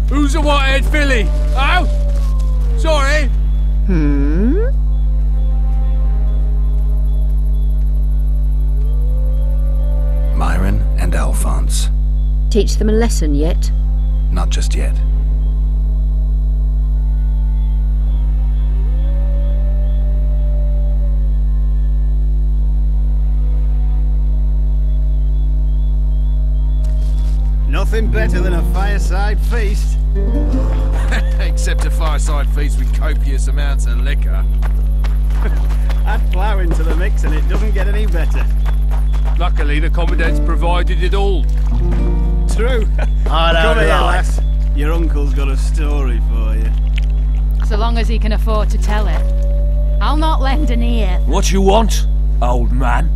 Who's the white-haired filly? Oh? Sorry. Myron and Alphonse. Teach them a lesson yet? Not just yet. Nothing better than a fireside feast. Except a fireside feast with copious amounts of liquor. Add plough into the mix and it doesn't get any better. Luckily, the Commandant's provided it all. True. I don't Come here, lie. lass. Your uncle's got a story for you. So long as he can afford to tell it. I'll not lend an ear. What you want, old man?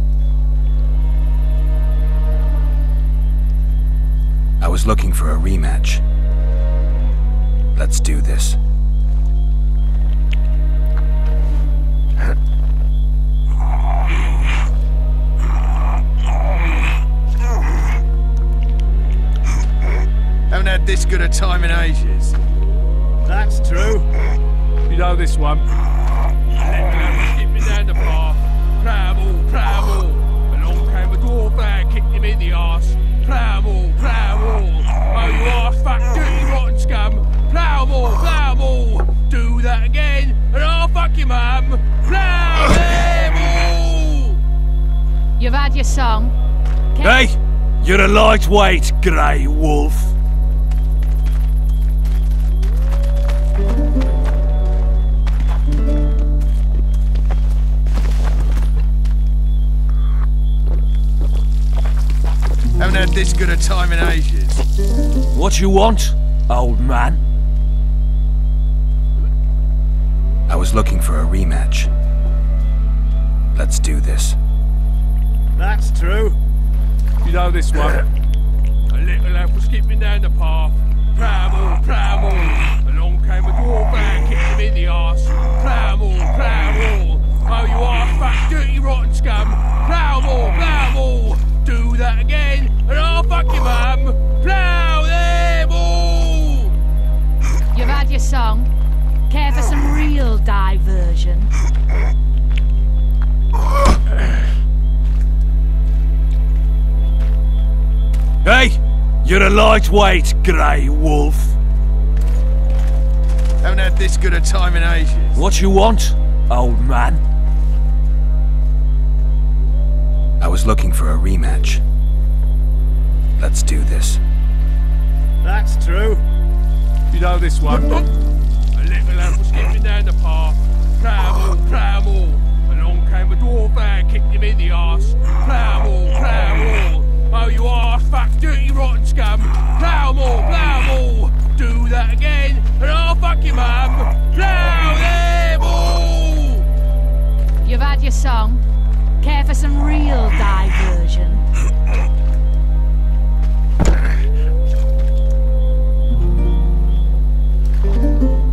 I was looking for a rematch. Let's do this. Haven't had this good a time in ages. That's true. You know this one. A little lad was skipping down the path. Pramble, pramble. Along came a dwarf man, kicked him in the arse. Pramble, pramble. Oh, you arse fat, dirty, rotten scum. Pramble, pramble. Do that again, and I'll fuck you, mum. Pramble. You've had your song. Hey! You're a lightweight, grey wolf. Haven't had this good a time in ages. What you want, old man? I was looking for a rematch. Let's do this. That's true. You know this one. A little lad was skipping down the path. Pramble, pramble. Along came a dwarf man, kicked him in the arse. Pramble, pramble. Oh, you arse fat, dirty, rotten scum. Pramble, pramble. Do that again, and I'll fuck you, mum. Plough them all. You've had your song. Care for some real diversion? Hey! You're a lightweight, grey wolf. Haven't had this good a time in ages. What you want, old man? I was looking for a rematch. Let's do this. That's true. You know this one. A little lad was skipping down the path. Pramble, pramble. Along came a dwarf man, kicked him in the arse. Pramble, pramble. Oh, you arse fat, dirty, rotten scum. Pramble, pramble. Do that again, and I'll fuck you, mum. Plough them all. You've had your song. Care for some real diversion?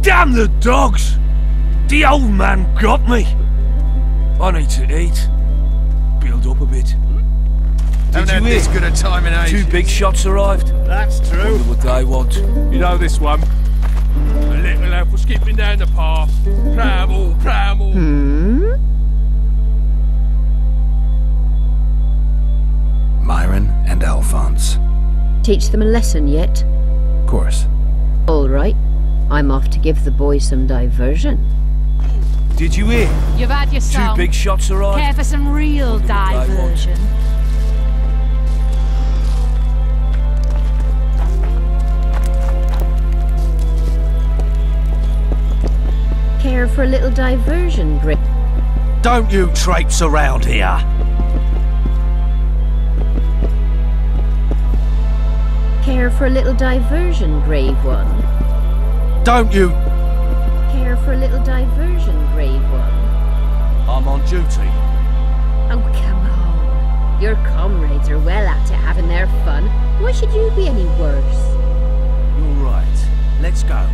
Damn the dogs! The old man got me. I need to eat. Build up a bit. Haven't had this good a time in ages. 2 big shots arrived. That's true. Wonder what they want. You know this one. A little lad was skipping down the path. Pramble, pramble. Alphonse. Teach them a lesson yet? Of course. All right. I'm off to give the boys some diversion. Did you hear? You've had your song. 2 big shots arrived. Care for some real diversion? Care for a little diversion, Grit? Don't you traipse around here. Care for a little diversion, Grave One? Don't you... Care for a little diversion, Grave One? I'm on duty. Oh, come on. Your comrades are well at it, having their fun. Why should you be any worse? You're right. Let's go.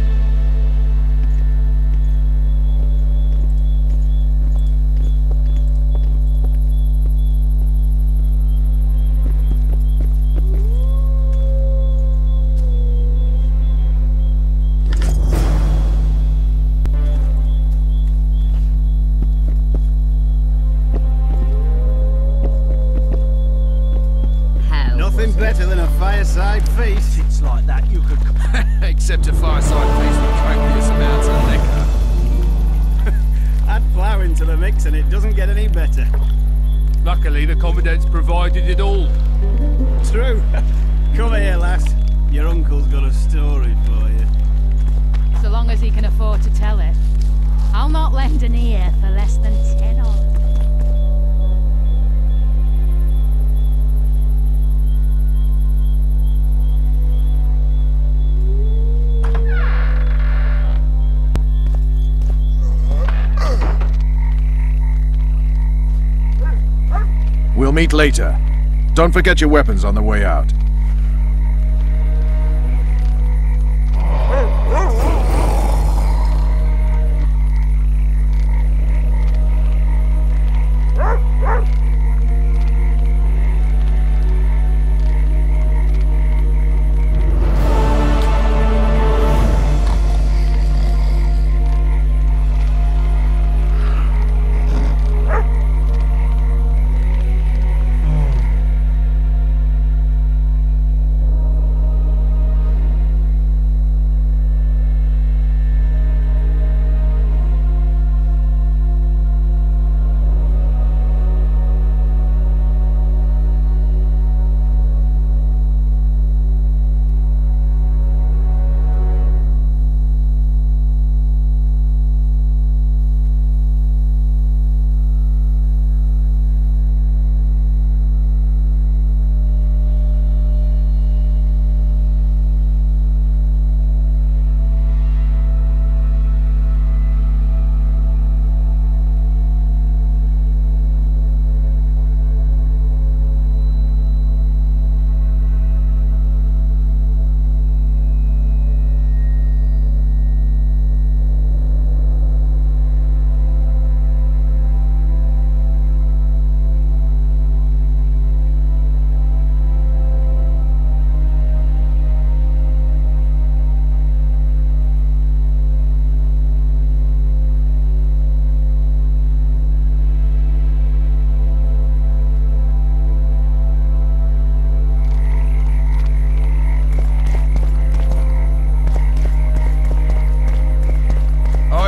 Better than a fireside feast. It's like that, you could... Except a fireside feast with copious amounts of liquor. Add flour into the mix and it doesn't get any better. Luckily, the Commandant's provided it all. True. Come here, lass. Your uncle's got a story for you. So long as he can afford to tell it. I'll not lend an ear for less than 10 on. We'll meet later. Don't forget your weapons on the way out.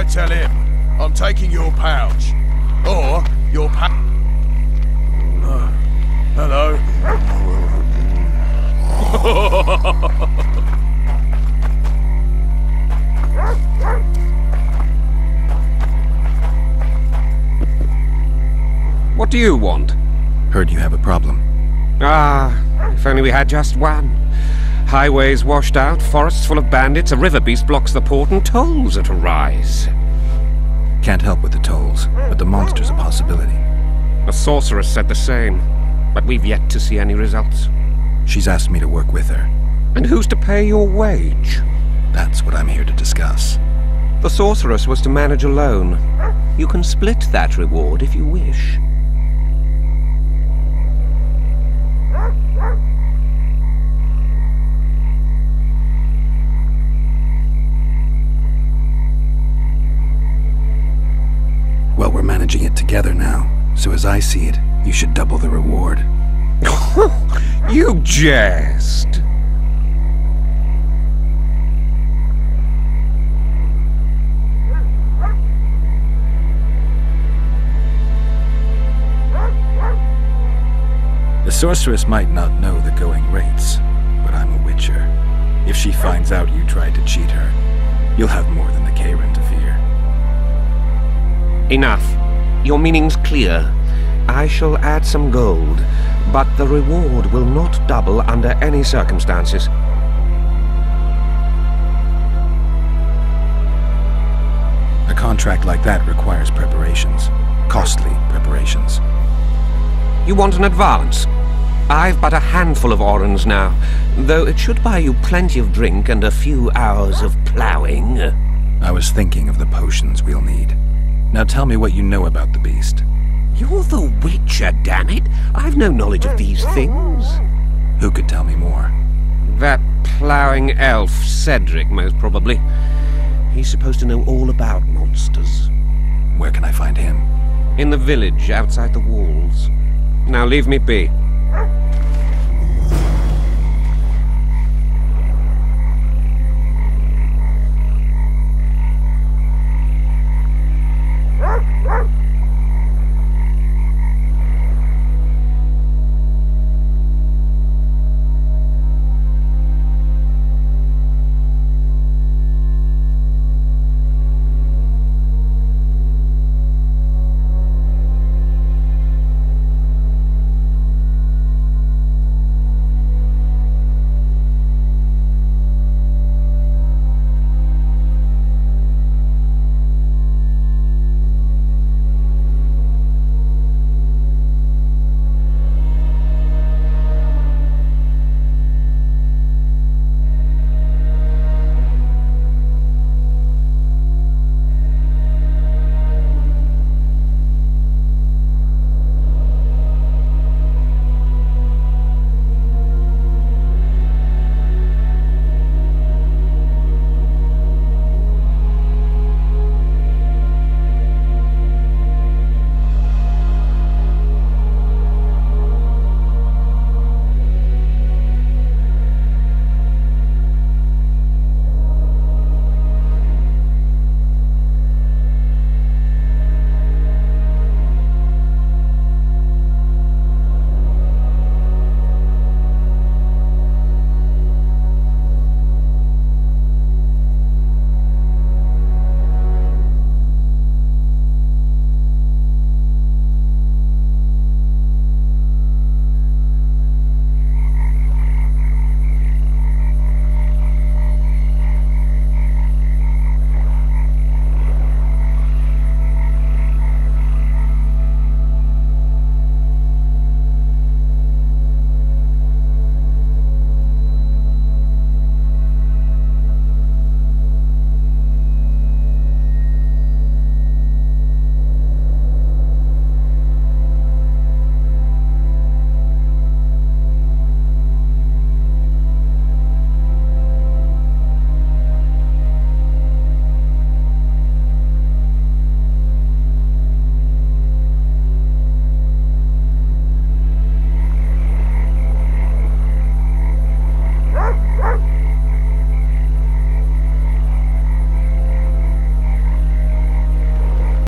Tell him I'm taking your pouch. Or your hello. What do you want? Heard you have a problem. Ah, if only we had just one. Highways washed out, forests full of bandits, a river beast blocks the port, and tolls at a rise. Can't help with the tolls, but the monster's a possibility. A sorceress said the same, but we've yet to see any results. She's asked me to work with her. And who's to pay your wage? That's what I'm here to discuss. The sorceress was to manage alone. You can split that reward if you wish. Well, we're managing it together now, so as I see it, you should double the reward. You jest. The sorceress might not know the going rates, but I'm a witcher. If she finds out you tried to cheat her, you'll have more than the Karen to fear. Enough. Your meaning's clear. I shall add some gold, but the reward will not double under any circumstances. A contract like that requires preparations. Costly preparations. You want an advance? I've but a handful of orens now, though it should buy you plenty of drink and a few hours of ploughing. I was thinking of the potions we'll need. Now tell me what you know about the beast. You're the Witcher, damn it! I've no knowledge of these things. Who could tell me more? That ploughing elf, Cedric, most probably. He's supposed to know all about monsters. Where can I find him? In the village, outside the walls. Now leave me be.